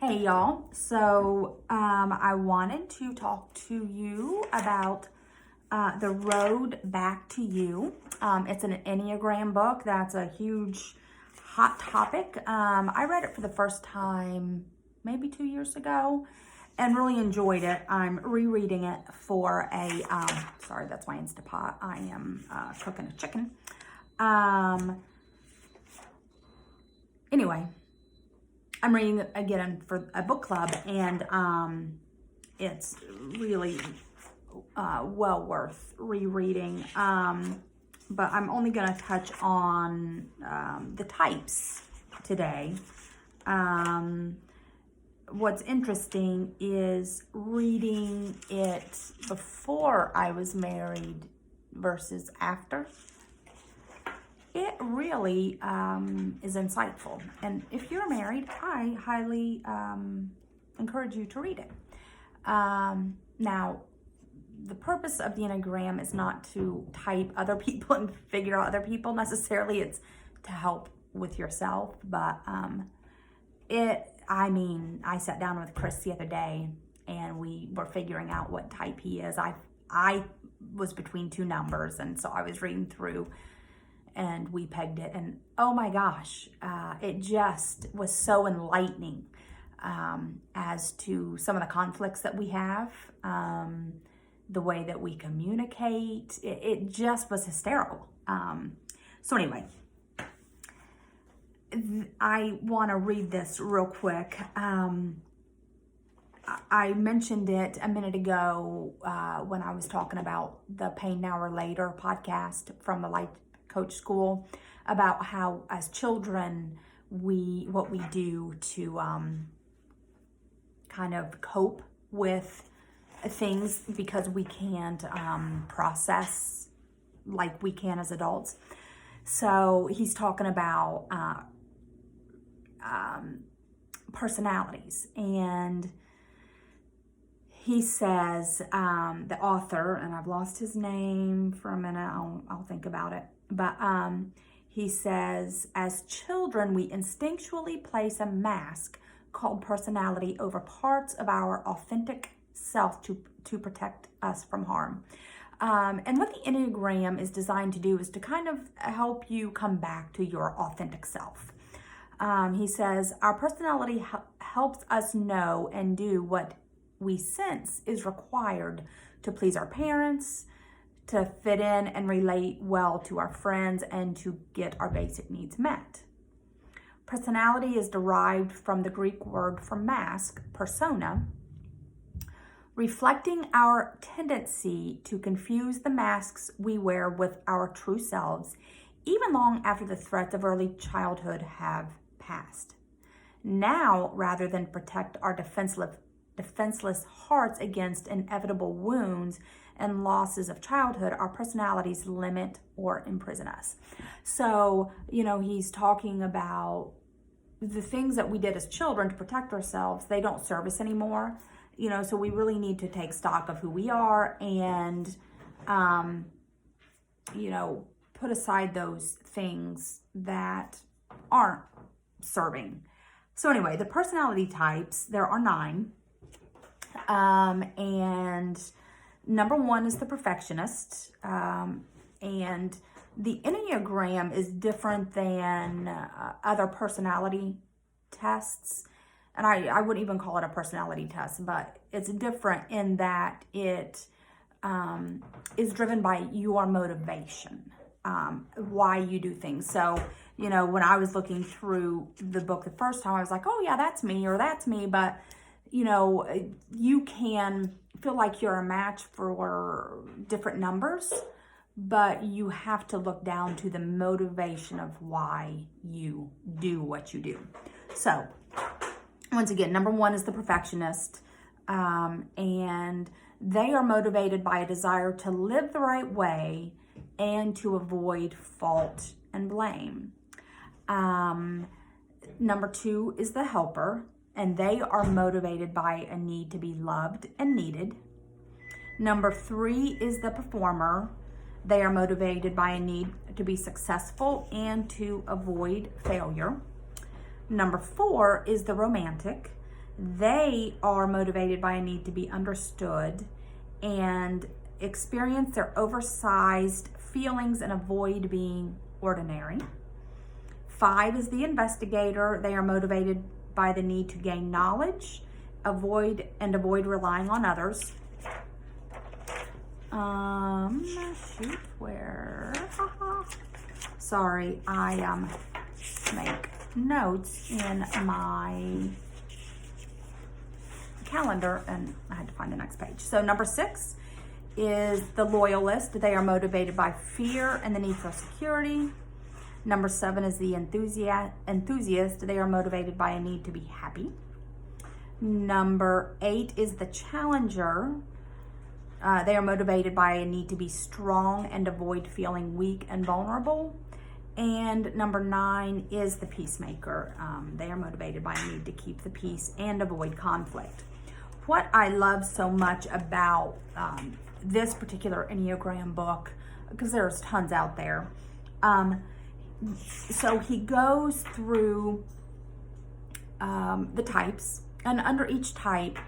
Hey y'all, I wanted to talk to you about The Road Back to You. It's an Enneagram book. That's a huge hot topic. I read it for the first time maybe 2 years ago and really enjoyed it. I'm rereading it for sorry, that's my Instapot. I am cooking a chicken. Anyway, I'm reading it again for a book club, and it's really well worth rereading. But I'm only going to touch on the types today. What's interesting is reading it before I was married versus after. It really is insightful. And if you're married, I highly encourage you to read it. Now, the purpose of the Enneagram is not to type other people and figure out other people necessarily. It's to help with yourself. But I sat down with Chris the other day and we were figuring out what type he is. I was between two numbers, and so I was reading through and we pegged it, and oh my gosh, it just was so enlightening as to some of the conflicts that we have, the way that we communicate. It just was hysterical. So anyway, I want to read this real quick. I mentioned it a minute ago when I was talking about the Pain Now or Later podcast from the Life Coach School, about how as children what we do to kind of cope with things because we can't process like we can as adults. So he's talking about personalities, and he says, the author, and I've lost his name for a minute, I'll think about it. But he says, as children, we instinctually place a mask called personality over parts of our authentic self to protect us from harm. And what the Enneagram is designed to do is to kind of help you come back to your authentic self. He says, our personality helps us know and do what we sense is required to please our parents, to fit in and relate well to our friends, and to get our basic needs met. Personality is derived from the Greek word for mask, persona, reflecting our tendency to confuse the masks we wear with our true selves, even long after the threats of early childhood have passed. Now, rather than protect our defenseless hearts against inevitable wounds and losses of childhood, our personalities limit or imprison us. So, he's talking about the things that we did as children to protect ourselves. They don't serve us anymore. So we really need to take stock of who we are and, put aside those things that aren't serving. So anyway, the personality types, there are 9. And number 1 is the perfectionist. And the Enneagram is different than other personality tests. And I wouldn't even call it a personality test, but it's different in that it is driven by your motivation, why you do things. So, when I was looking through the book the first time, I was like, oh yeah, that's me, or that's me. But, you can feel like you're a match for different numbers, but you have to look down to the motivation of why you do what you do. So, once again, number 1 is the perfectionist, and they are motivated by a desire to live the right way and to avoid fault and blame. Number 2 is the helper, and they are motivated by a need to be loved and needed. Number 3 is the performer. They are motivated by a need to be successful and to avoid failure. Number 4 is the romantic. They are motivated by a need to be understood and experience their oversized feelings and avoid being ordinary. 5 is the investigator. They are motivated by the need to gain knowledge, avoid relying on others. Shoot, where? Sorry, I make notes in my calendar and I had to find the next page. So number 6 is the loyalist. They are motivated by fear and the need for security. Number 7 is the enthusiast. They are motivated by a need to be happy. Number 8 is the challenger. They are motivated by a need to be strong and avoid feeling weak and vulnerable. And number 9 is the peacemaker. They are motivated by a need to keep the peace and avoid conflict. What I love so much about this particular Enneagram book, because there's tons out there, so he goes through the types, and under each type,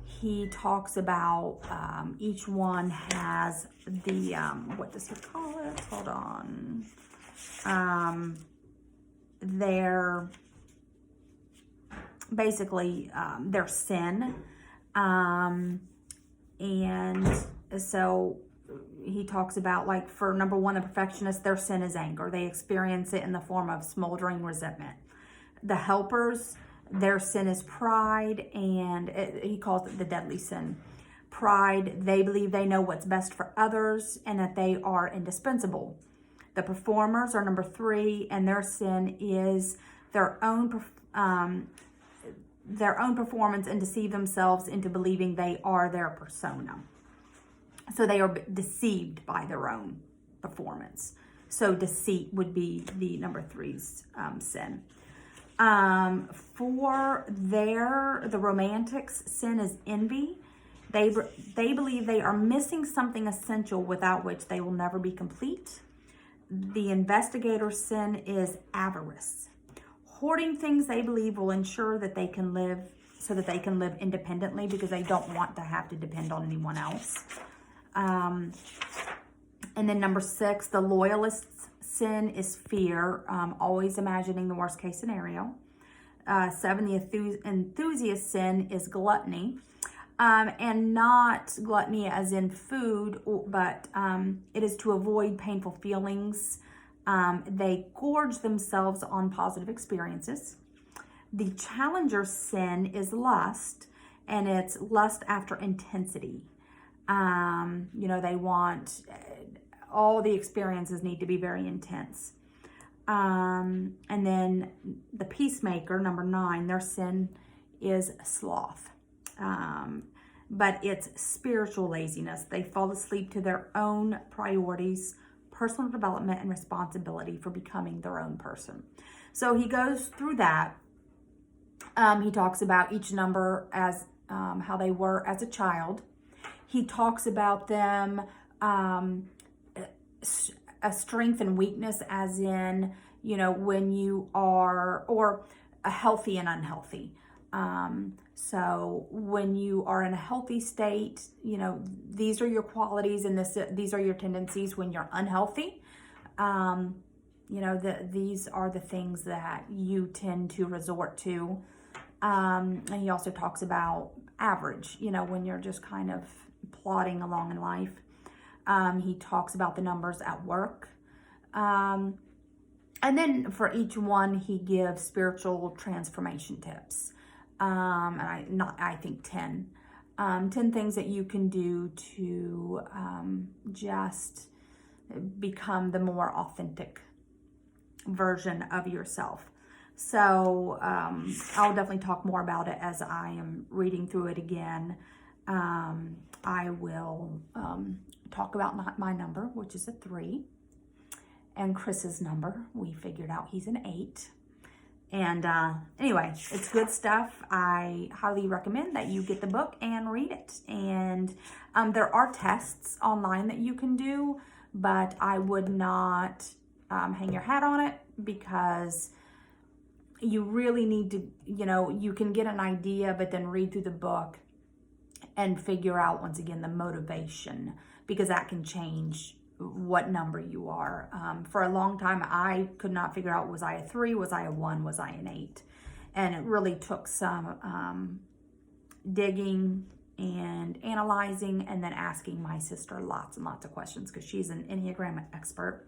he talks about each one has the, what does he call it? Hold on. Their, basically, their sin. And so he talks about, like, for number 1, the perfectionist, their sin is anger. They experience it in the form of smoldering resentment. The helpers, their sin is pride, and he calls it the deadly sin. Pride, they believe they know what's best for others and that they are indispensable. The performers are number 3, and their sin is their own performance and deceive themselves into believing they are their persona. So they are deceived by their own performance. So deceit would be the number 3's sin. For the romantics, sin is envy. They believe they are missing something essential without which they will never be complete. The investigator's sin is avarice. Hoarding things they believe will ensure that they can live independently because they don't want to have to depend on anyone else. And then number 6, the loyalist's sin is fear, always imagining the worst case scenario. 7, the enthusiast sin is gluttony, and not gluttony as in food, but it is to avoid painful feelings. They gorge themselves on positive experiences. The challenger's sin is lust, and it's lust after intensity. They want, all the experiences need to be very intense. And then the peacemaker, number 9, their sin is sloth. But it's spiritual laziness. They fall asleep to their own priorities, personal development, and responsibility for becoming their own person. So he goes through that. He talks about each number as how they were as a child. He talks about them, a strength and weakness, as in, when you are, or a healthy and unhealthy. So when you are in a healthy state, these are your qualities and these are your tendencies. When you're unhealthy, these are the things that you tend to resort to. And he also talks about average, when you're just kind of plodding along in life. He talks about the numbers at work. And then for each one, he gives spiritual transformation tips. I think 10 things that you can do to just become the more authentic version of yourself. So I'll definitely talk more about it as I am reading through it again. I will talk about my number, which is a 3, and Chris's number. We figured out he's an 8. And anyway, it's good stuff. I highly recommend that you get the book and read it. And there are tests online that you can do, but I would not hang your hat on it, because you really need to, you can get an idea, but then read through the book and figure out, once again, the motivation, because that can change what number you are. For a long time, I could not figure out, was I a 3, was I a 1, was I an 8? And it really took some digging and analyzing, and then asking my sister lots and lots of questions, because she's an Enneagram expert,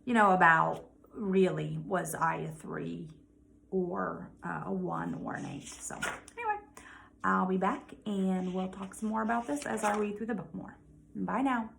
about really, was I a 3 or a 1 or an 8? So anyway, I'll be back and we'll talk some more about this as I read through the book more. Bye now.